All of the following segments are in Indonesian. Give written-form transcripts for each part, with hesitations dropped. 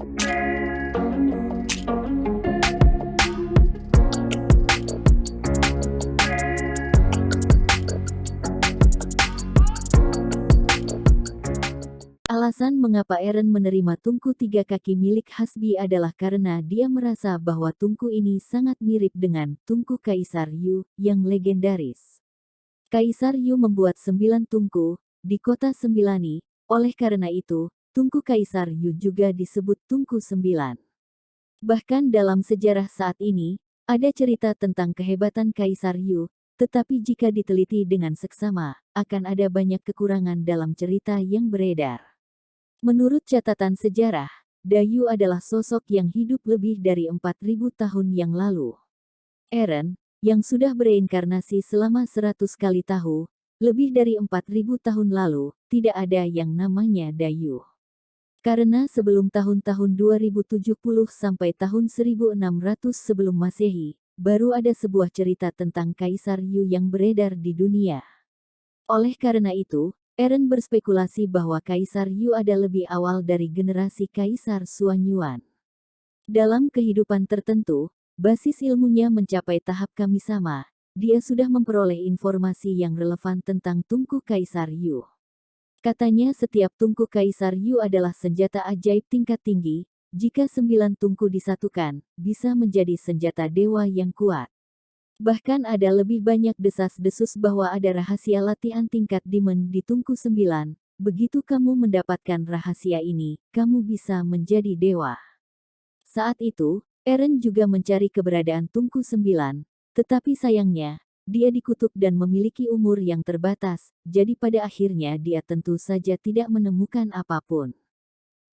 Alasan mengapa Eren menerima tungku tiga kaki milik Hasbi adalah karena dia merasa bahwa tungku ini sangat mirip dengan tungku Kaisar Yu yang legendaris. Kaisar Yu membuat 9 tungku di kota Sembilani, oleh karena itu, tungku Kaisar Yu juga disebut tungku 9. Bahkan dalam sejarah saat ini, ada cerita tentang kehebatan Kaisar Yu, tetapi jika diteliti dengan seksama, akan ada banyak kekurangan dalam cerita yang beredar. Menurut catatan sejarah, Dayu adalah sosok yang hidup lebih dari 4.000 tahun yang lalu. Eren, yang sudah bereinkarnasi selama 100 kali lebih dari 4.000 tahun lalu, tidak ada yang namanya Dayu. Karena sebelum tahun-tahun 2070 sampai tahun 1600 sebelum Masehi, baru ada sebuah cerita tentang Kaisar Yu yang beredar di dunia. Oleh karena itu, Eren berspekulasi bahwa Kaisar Yu ada lebih awal dari generasi Kaisar Xuanyuan. Dalam kehidupan tertentu, basis ilmunya mencapai tahap kamisama, dia sudah memperoleh informasi yang relevan tentang tungku Kaisar Yu. Katanya setiap tungku Kaisar Yu adalah senjata ajaib tingkat tinggi, jika 9 tungku disatukan, bisa menjadi senjata dewa yang kuat. Bahkan ada lebih banyak desas-desus bahwa ada rahasia latihan tingkat demon di tungku 9. Begitu kamu mendapatkan rahasia ini, kamu bisa menjadi dewa. Saat itu, Eren juga mencari keberadaan tungku 9, tetapi sayangnya, dia dikutuk dan memiliki umur yang terbatas, jadi pada akhirnya dia tentu saja tidak menemukan apapun.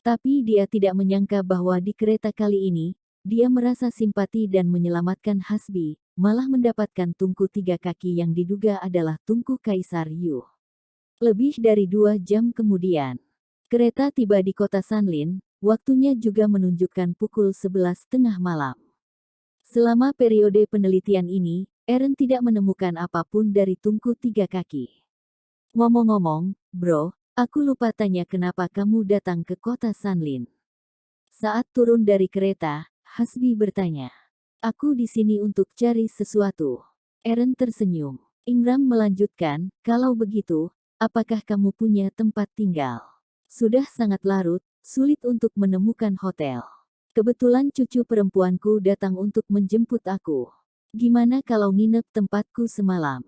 Tapi dia tidak menyangka bahwa di kereta kali ini, dia merasa simpati dan menyelamatkan Hasbi, malah mendapatkan tungku 3 kaki yang diduga adalah tungku Kaisar Yu. Lebih dari 2 jam kemudian, kereta tiba di kota Sanlin, waktunya juga menunjukkan pukul 11 tengah malam. Selama periode penelitian ini, Eren tidak menemukan apapun dari tungku 3 kaki. Ngomong-ngomong, bro, aku lupa tanya kenapa kamu datang ke kota Sanlin. Saat turun dari kereta, Hasbi bertanya. Aku di sini untuk cari sesuatu. Eren tersenyum. Ingram melanjutkan, kalau begitu, apakah kamu punya tempat tinggal? Sudah sangat larut, sulit untuk menemukan hotel. Kebetulan cucu perempuanku datang untuk menjemput aku. Gimana kalau nginep tempatku semalam?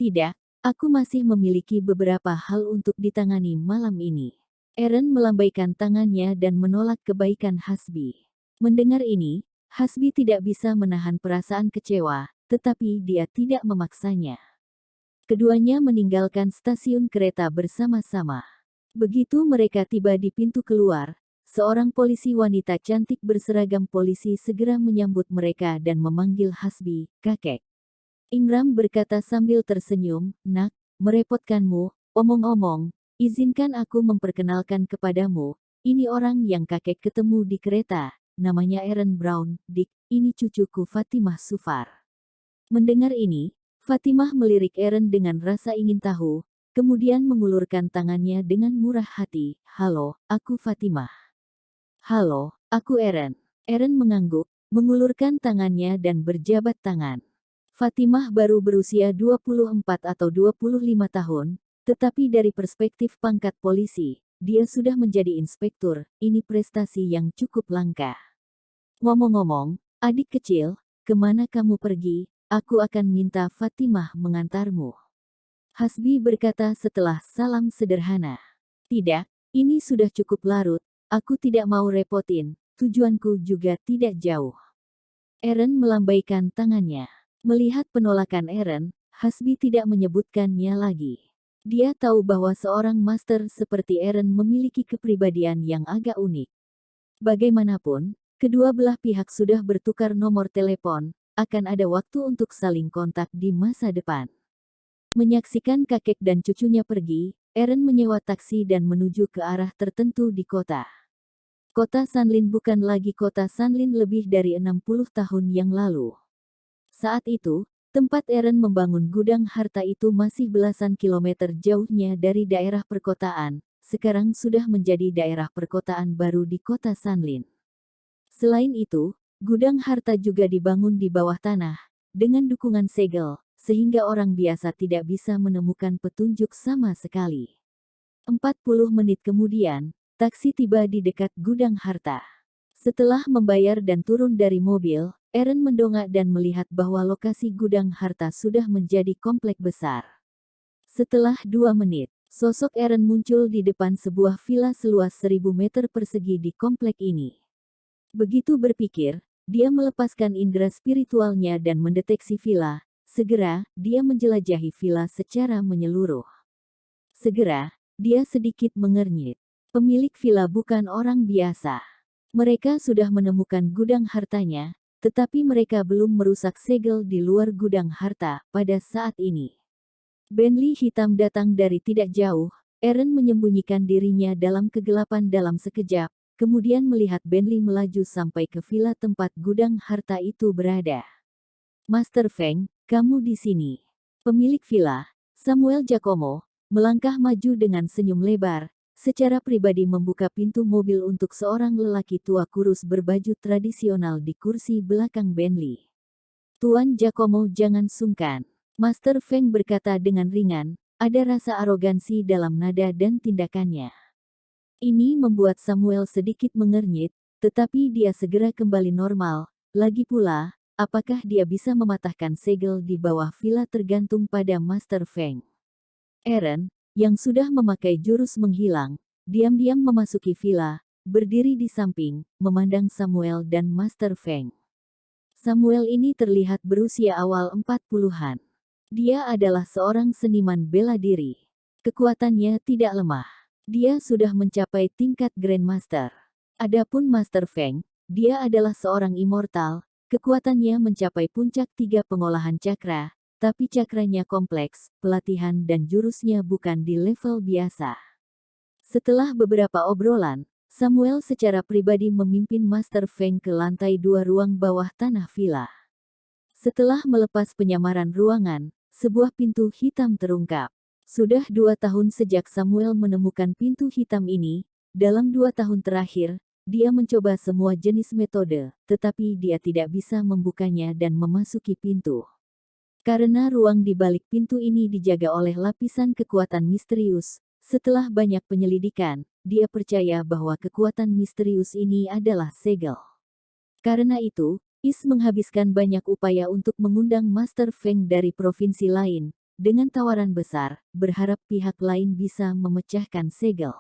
Tidak, aku masih memiliki beberapa hal untuk ditangani malam ini. Eren melambaikan tangannya dan menolak kebaikan Hasbi. Mendengar ini, Hasbi tidak bisa menahan perasaan kecewa, tetapi dia tidak memaksanya. Keduanya meninggalkan stasiun kereta bersama-sama. Begitu mereka tiba di pintu keluar, seorang polisi wanita cantik berseragam polisi segera menyambut mereka dan memanggil Hasbi, kakek. Ingram berkata sambil tersenyum, nak, merepotkanmu, omong-omong, izinkan aku memperkenalkan kepadamu, ini orang yang kakek ketemu di kereta. Namanya Eren Brown, Dick, ini cucuku Fatimah Sufar. Mendengar ini, Fatimah melirik Eren dengan rasa ingin tahu, kemudian mengulurkan tangannya dengan murah hati. Halo, aku Fatimah. Halo, aku Eren. Eren mengangguk, mengulurkan tangannya dan berjabat tangan. Fatimah baru berusia 24 atau 25 tahun, tetapi dari perspektif pangkat polisi, dia sudah menjadi inspektur, ini prestasi yang cukup langka. Ngomong-ngomong, adik kecil, kemana kamu pergi? Aku akan minta Fatimah mengantarmu. Hasbi berkata setelah salam sederhana. Tidak, ini sudah cukup larut, aku tidak mau repotin, tujuanku juga tidak jauh. Eren melambaikan tangannya. Melihat penolakan Eren, Hasbi tidak menyebutkannya lagi. Dia tahu bahwa seorang master seperti Eren memiliki kepribadian yang agak unik. Bagaimanapun, kedua belah pihak sudah bertukar nomor telepon, akan ada waktu untuk saling kontak di masa depan. Menyaksikan kakek dan cucunya pergi, Eren menyewa taksi dan menuju ke arah tertentu di kota. Kota Sanlin bukan lagi kota Sanlin lebih dari 60 tahun yang lalu. Saat itu, tempat Eren membangun gudang harta itu masih belasan kilometer jauhnya dari daerah perkotaan, sekarang sudah menjadi daerah perkotaan baru di kota Sanlin. Selain itu, gudang harta juga dibangun di bawah tanah, dengan dukungan segel, sehingga orang biasa tidak bisa menemukan petunjuk sama sekali. 40 menit kemudian, taksi tiba di dekat gudang harta. Setelah membayar dan turun dari mobil, Eren mendongak dan melihat bahwa lokasi gudang harta sudah menjadi komplek besar. Setelah 2 menit, sosok Eren muncul di depan sebuah villa seluas 1000 meter persegi di komplek ini. Begitu berpikir, dia melepaskan indera spiritualnya dan mendeteksi villa. Segera, dia menjelajahi villa secara menyeluruh. Segera, dia sedikit mengernyit. Pemilik villa bukan orang biasa. Mereka sudah menemukan gudang hartanya, tetapi mereka belum merusak segel di luar gudang harta pada saat ini. Bentley hitam datang dari tidak jauh. Eren menyembunyikan dirinya dalam kegelapan dalam sekejap, kemudian melihat Bentley melaju sampai ke villa tempat gudang harta itu berada. Master Feng, kamu di sini. Pemilik villa, Samuel Giacomo, melangkah maju dengan senyum lebar, secara pribadi membuka pintu mobil untuk seorang lelaki tua kurus berbaju tradisional di kursi belakang Bentley. Tuan Giacomo, jangan sungkan. Master Feng berkata dengan ringan, ada rasa arogansi dalam nada dan tindakannya. Ini membuat Samuel sedikit mengernyit, tetapi dia segera kembali normal. Lagi pula, apakah dia bisa mematahkan segel di bawah villa tergantung pada Master Feng. Eren, yang sudah memakai jurus menghilang, diam-diam memasuki villa, berdiri di samping, memandang Samuel dan Master Feng. Samuel ini terlihat berusia awal 40-an. Dia adalah seorang seniman bela diri. Kekuatannya tidak lemah. Dia sudah mencapai tingkat Grandmaster. Adapun Master Feng, dia adalah seorang immortal, kekuatannya mencapai puncak 3 pengolahan cakra, tapi cakranya kompleks, pelatihan dan jurusnya bukan di level biasa. Setelah beberapa obrolan, Samuel secara pribadi memimpin Master Feng ke lantai 2 ruang bawah tanah villa. Setelah melepas penyamaran ruangan, sebuah pintu hitam terungkap. Sudah 2 tahun sejak Samuel menemukan pintu hitam ini, dalam 2 tahun terakhir, dia mencoba semua jenis metode, tetapi dia tidak bisa membukanya dan memasuki pintu. Karena ruang di balik pintu ini dijaga oleh lapisan kekuatan misterius, setelah banyak penyelidikan, dia percaya bahwa kekuatan misterius ini adalah segel. Karena itu, Is menghabiskan banyak upaya untuk mengundang Master Feng dari provinsi lain, dengan tawaran besar, berharap pihak lain bisa memecahkan segel.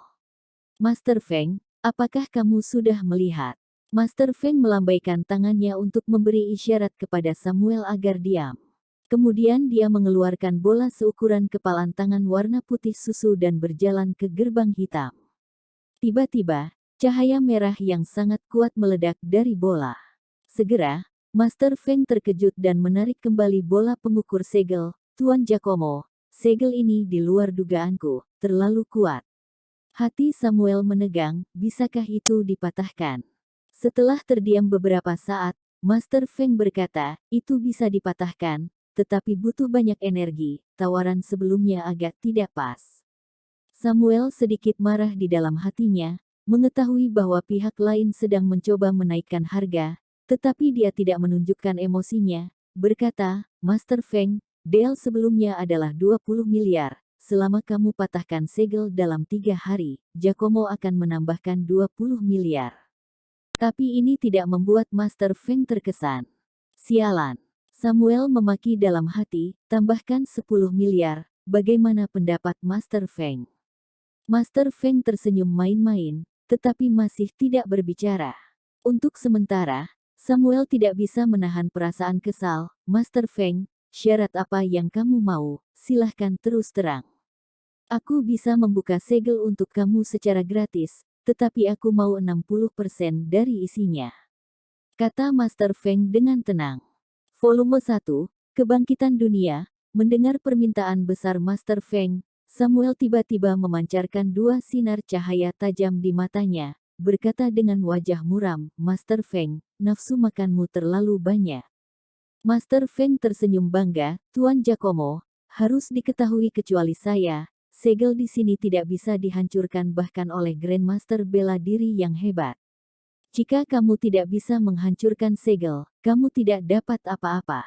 Master Feng, apakah kamu sudah melihat? Master Feng melambaikan tangannya untuk memberi isyarat kepada Samuel agar diam. Kemudian dia mengeluarkan bola seukuran kepalan tangan warna putih susu dan berjalan ke gerbang hitam. Tiba-tiba, cahaya merah yang sangat kuat meledak dari bola. Segera, Master Feng terkejut dan menarik kembali bola pengukur segel. Tuan Giacomo, segel ini di luar dugaanku, terlalu kuat. Hati Samuel menegang, bisakah itu dipatahkan? Setelah terdiam beberapa saat, Master Feng berkata, itu bisa dipatahkan, tetapi butuh banyak energi, tawaran sebelumnya agak tidak pas. Samuel sedikit marah di dalam hatinya, mengetahui bahwa pihak lain sedang mencoba menaikkan harga, tetapi dia tidak menunjukkan emosinya, berkata, Master Feng, deal sebelumnya adalah 20 miliar, selama kamu patahkan segel dalam 3 hari, Giacomo akan menambahkan 20 miliar. Tapi ini tidak membuat Master Feng terkesan. Sialan. Samuel memaki dalam hati, tambahkan 10 miliar, bagaimana pendapat Master Feng? Master Feng tersenyum main-main, tetapi masih tidak berbicara. Untuk sementara, Samuel tidak bisa menahan perasaan kesal. Master Feng, syarat apa yang kamu mau, silahkan terus terang. Aku bisa membuka segel untuk kamu secara gratis, tetapi aku mau 60% dari isinya. Kata Master Feng dengan tenang. Volume 1, Kebangkitan Dunia. Mendengar permintaan besar Master Feng, Samuel tiba-tiba memancarkan 2 sinar cahaya tajam di matanya, berkata dengan wajah muram, Master Feng, nafsu makanmu terlalu banyak. Master Feng tersenyum bangga, Tuan Giacomo, harus diketahui kecuali saya, segel di sini tidak bisa dihancurkan bahkan oleh Grandmaster bela diri yang hebat. Jika kamu tidak bisa menghancurkan segel, kamu tidak dapat apa-apa.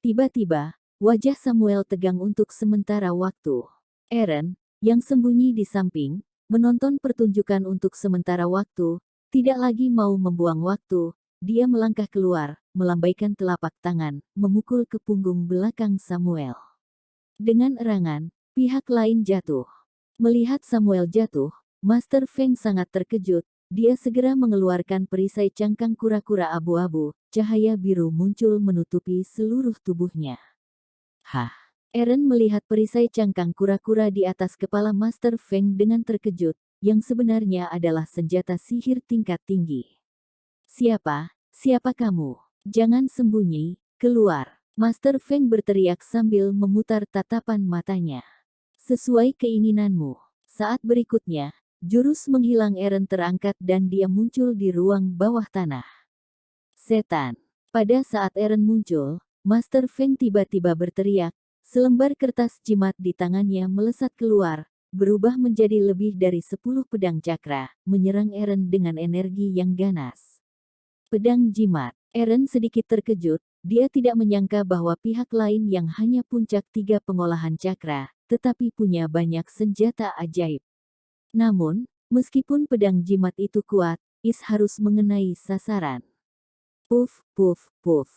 Tiba-tiba, wajah Samuel tegang untuk sementara waktu. Eren, yang sembunyi di samping, menonton pertunjukan untuk sementara waktu, tidak lagi mau membuang waktu. Dia melangkah keluar, melambaikan telapak tangan, memukul ke punggung belakang Samuel. Dengan erangan, pihak lain jatuh. Melihat Samuel jatuh, Master Feng sangat terkejut. Dia segera mengeluarkan perisai cangkang kura-kura abu-abu, cahaya biru muncul menutupi seluruh tubuhnya. Hah! Eren melihat perisai cangkang kura-kura di atas kepala Master Feng dengan terkejut, yang sebenarnya adalah senjata sihir tingkat tinggi. Siapa? Siapa kamu? Jangan sembunyi, keluar! Master Feng berteriak sambil memutar tatapan matanya. Sesuai keinginanmu. Saat berikutnya, jurus menghilang Eren terangkat dan dia muncul di ruang bawah tanah. Setan. Pada saat Eren muncul, Master Feng tiba-tiba berteriak, selembar kertas jimat di tangannya melesat keluar, berubah menjadi lebih dari 10 pedang cakra, menyerang Eren dengan energi yang ganas. Pedang jimat. Eren sedikit terkejut, dia tidak menyangka bahwa pihak lain yang hanya puncak 3 pengolahan cakra, tetapi punya banyak senjata ajaib. Namun, meskipun pedang jimat itu kuat, Is harus mengenai sasaran. Puff, puff, puff.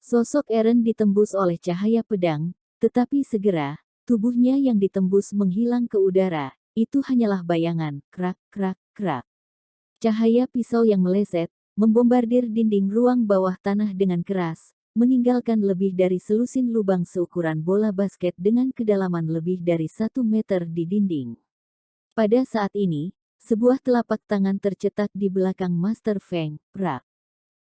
Sosok Eren ditembus oleh cahaya pedang, tetapi segera, tubuhnya yang ditembus menghilang ke udara, itu hanyalah bayangan, krak, krak, krak. Cahaya pisau yang meleset, membombardir dinding ruang bawah tanah dengan keras, meninggalkan lebih dari selusin lubang seukuran bola basket dengan kedalaman lebih dari 1 meter di dinding. Pada saat ini, sebuah telapak tangan tercetak di belakang Master Feng, prak.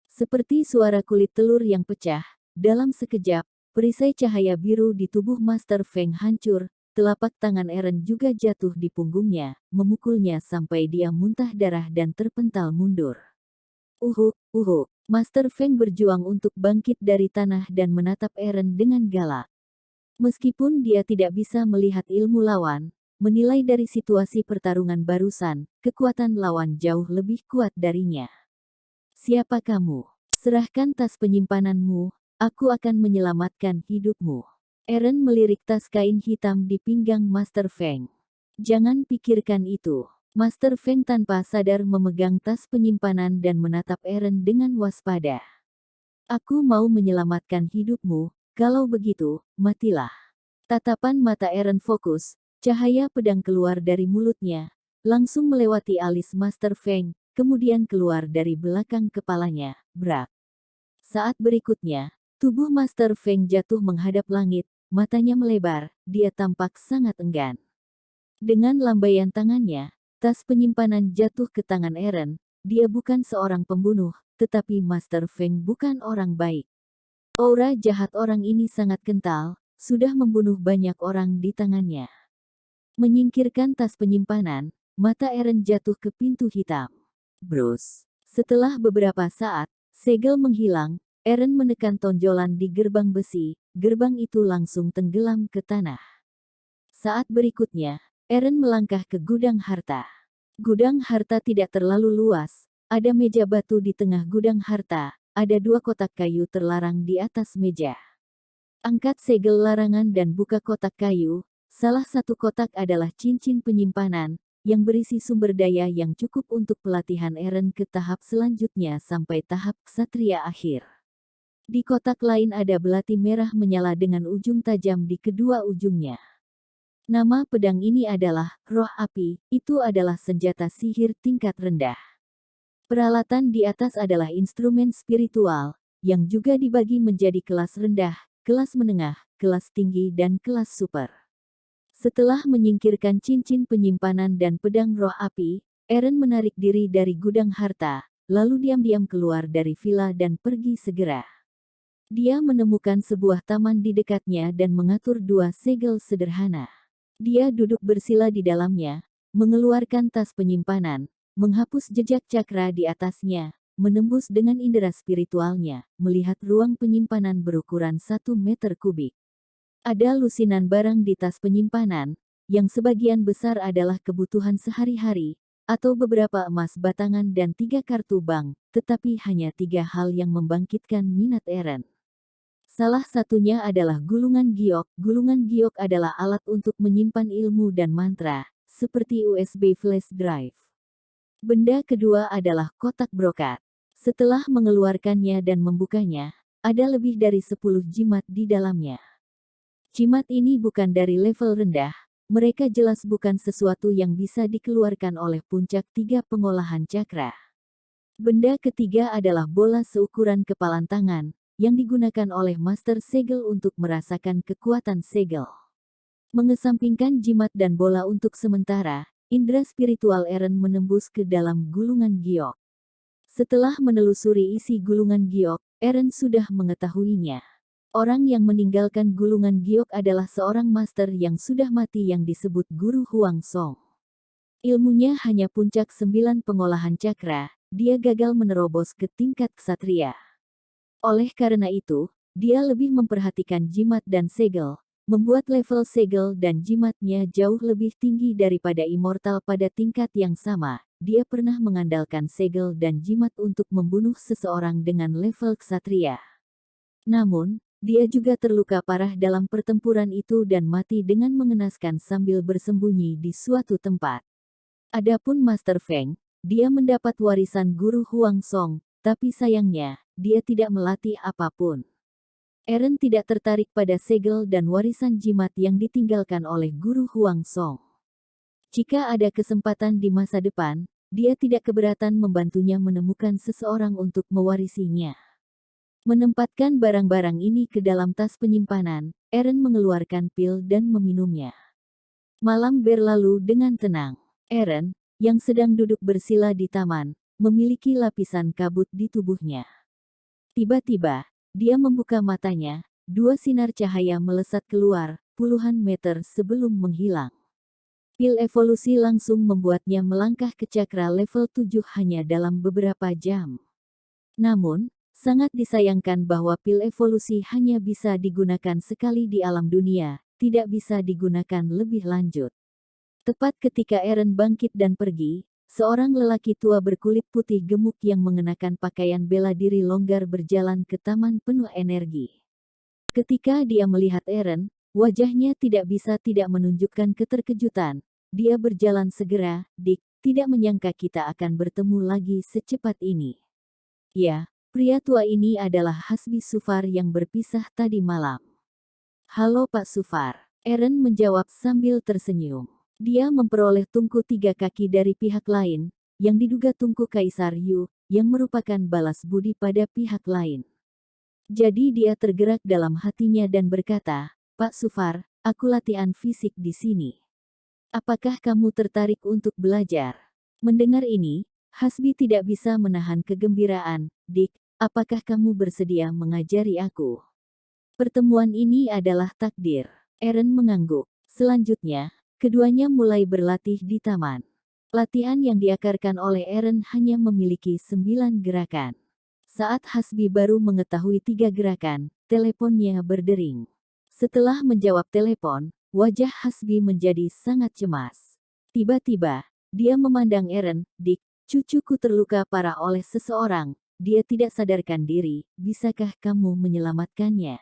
Seperti suara kulit telur yang pecah, dalam sekejap, perisai cahaya biru di tubuh Master Feng hancur, telapak tangan Eren juga jatuh di punggungnya, memukulnya sampai dia muntah darah dan terpental mundur. Uhuk, uhuk. Master Feng berjuang untuk bangkit dari tanah dan menatap Eren dengan galak. Meskipun dia tidak bisa melihat ilmu lawan, menilai dari situasi pertarungan barusan, kekuatan lawan jauh lebih kuat darinya. Siapa kamu? Serahkan tas penyimpananmu, aku akan menyelamatkan hidupmu. Eren melirik tas kain hitam di pinggang Master Feng. Jangan pikirkan itu. Master Feng tanpa sadar memegang tas penyimpanan dan menatap Eren dengan waspada. Aku mau menyelamatkan hidupmu, kalau begitu, matilah. Tatapan mata Eren fokus, cahaya pedang keluar dari mulutnya, langsung melewati alis Master Feng, kemudian keluar dari belakang kepalanya, brak. Saat berikutnya, tubuh Master Feng jatuh menghadap langit, matanya melebar, dia tampak sangat enggan. Dengan lambaian tangannya, tas penyimpanan jatuh ke tangan Eren, dia bukan seorang pembunuh, tetapi Master Feng bukan orang baik. Aura jahat orang ini sangat kental, sudah membunuh banyak orang di tangannya. Menyingkirkan tas penyimpanan, mata Eren jatuh ke pintu hitam. Brus. Setelah beberapa saat, segel menghilang, Eren menekan tonjolan di gerbang besi, gerbang itu langsung tenggelam ke tanah. Saat berikutnya, Eren melangkah ke gudang harta. Gudang harta tidak terlalu luas, ada meja batu di tengah gudang harta, ada 2 kotak kayu terlarang di atas meja. Angkat segel larangan dan buka kotak kayu. Salah satu kotak adalah cincin penyimpanan, yang berisi sumber daya yang cukup untuk pelatihan Eren ke tahap selanjutnya sampai tahap ksatria akhir. Di kotak lain ada belati merah menyala dengan ujung tajam di kedua ujungnya. Nama pedang ini adalah Roh Api, itu adalah senjata sihir tingkat rendah. Peralatan di atas adalah instrumen spiritual, yang juga dibagi menjadi kelas rendah, kelas menengah, kelas tinggi dan kelas super. Setelah menyingkirkan cincin penyimpanan dan pedang roh api, Eren menarik diri dari gudang harta, lalu diam-diam keluar dari villa dan pergi segera. Dia menemukan sebuah taman di dekatnya dan mengatur 2 segel sederhana. Dia duduk bersila di dalamnya, mengeluarkan tas penyimpanan, menghapus jejak cakra di atasnya, menembus dengan indera spiritualnya, melihat ruang penyimpanan berukuran 1 meter kubik. Ada lusinan barang di tas penyimpanan, yang sebagian besar adalah kebutuhan sehari-hari, atau beberapa emas batangan dan 3 kartu bank, tetapi hanya 3 hal yang membangkitkan minat Eren. Salah satunya adalah gulungan giok. Gulungan giok adalah alat untuk menyimpan ilmu dan mantra, seperti USB flash drive. Benda kedua adalah kotak brokat. Setelah mengeluarkannya dan membukanya, ada lebih dari 10 jimat di dalamnya. Jimat ini bukan dari level rendah, mereka jelas bukan sesuatu yang bisa dikeluarkan oleh puncak 3 pengolahan cakra. Benda ketiga adalah bola seukuran kepalan tangan, yang digunakan oleh Master Segel untuk merasakan kekuatan segel. Mengesampingkan jimat dan bola untuk sementara, indera spiritual Eren menembus ke dalam gulungan giok. Setelah menelusuri isi gulungan giok, Eren sudah mengetahuinya. Orang yang meninggalkan gulungan giok adalah seorang master yang sudah mati yang disebut Guru Huang Song. Ilmunya hanya puncak 9 pengolahan cakra, dia gagal menerobos ke tingkat ksatria. Oleh karena itu, dia lebih memperhatikan jimat dan segel, membuat level segel dan jimatnya jauh lebih tinggi daripada immortal pada tingkat yang sama. Dia pernah mengandalkan segel dan jimat untuk membunuh seseorang dengan level ksatria. Namun, dia juga terluka parah dalam pertempuran itu dan mati dengan mengenaskan sambil bersembunyi di suatu tempat. Adapun Master Feng, dia mendapat warisan Guru Huang Song, tapi sayangnya, dia tidak melatih apapun. Eren tidak tertarik pada segel dan warisan jimat yang ditinggalkan oleh Guru Huang Song. Jika ada kesempatan di masa depan, dia tidak keberatan membantunya menemukan seseorang untuk mewarisinya. Menempatkan barang-barang ini ke dalam tas penyimpanan, Eren mengeluarkan pil dan meminumnya. Malam berlalu dengan tenang. Eren, yang sedang duduk bersila di taman, memiliki lapisan kabut di tubuhnya. Tiba-tiba, dia membuka matanya, 2 sinar cahaya melesat keluar, puluhan meter sebelum menghilang. Pil evolusi langsung membuatnya melangkah ke cakra level 7 hanya dalam beberapa jam. Namun, sangat disayangkan bahwa pil evolusi hanya bisa digunakan sekali di alam dunia, tidak bisa digunakan lebih lanjut. Tepat ketika Eren bangkit dan pergi, seorang lelaki tua berkulit putih gemuk yang mengenakan pakaian bela diri longgar berjalan ke taman penuh energi. Ketika dia melihat Eren, wajahnya tidak bisa tidak menunjukkan keterkejutan. Dia berjalan segera, "Dik, tidak menyangka kita akan bertemu lagi secepat ini." Ya, pria tua ini adalah Hasbi Sufar yang berpisah tadi malam. "Halo Pak Sufar," Eren menjawab sambil tersenyum. Dia memperoleh tungku 3 kaki dari pihak lain, yang diduga tungku Kaisar Yu, yang merupakan balas budi pada pihak lain. Jadi dia tergerak dalam hatinya dan berkata, "Pak Sufar, aku latihan fisik di sini. Apakah kamu tertarik untuk belajar?" Mendengar ini, Hasbi tidak bisa menahan kegembiraan. "Dik, apakah kamu bersedia mengajari aku?" Pertemuan ini adalah takdir. Eren mengangguk. Selanjutnya, keduanya mulai berlatih di taman. Latihan yang diakarkan oleh Eren hanya memiliki 9 gerakan. Saat Hasbi baru mengetahui 3 gerakan, teleponnya berdering. Setelah menjawab telepon, wajah Hasbi menjadi sangat cemas. Tiba-tiba, dia memandang Eren. "Dik, cucuku terluka parah oleh seseorang. Dia tidak sadarkan diri, bisakah kamu menyelamatkannya?"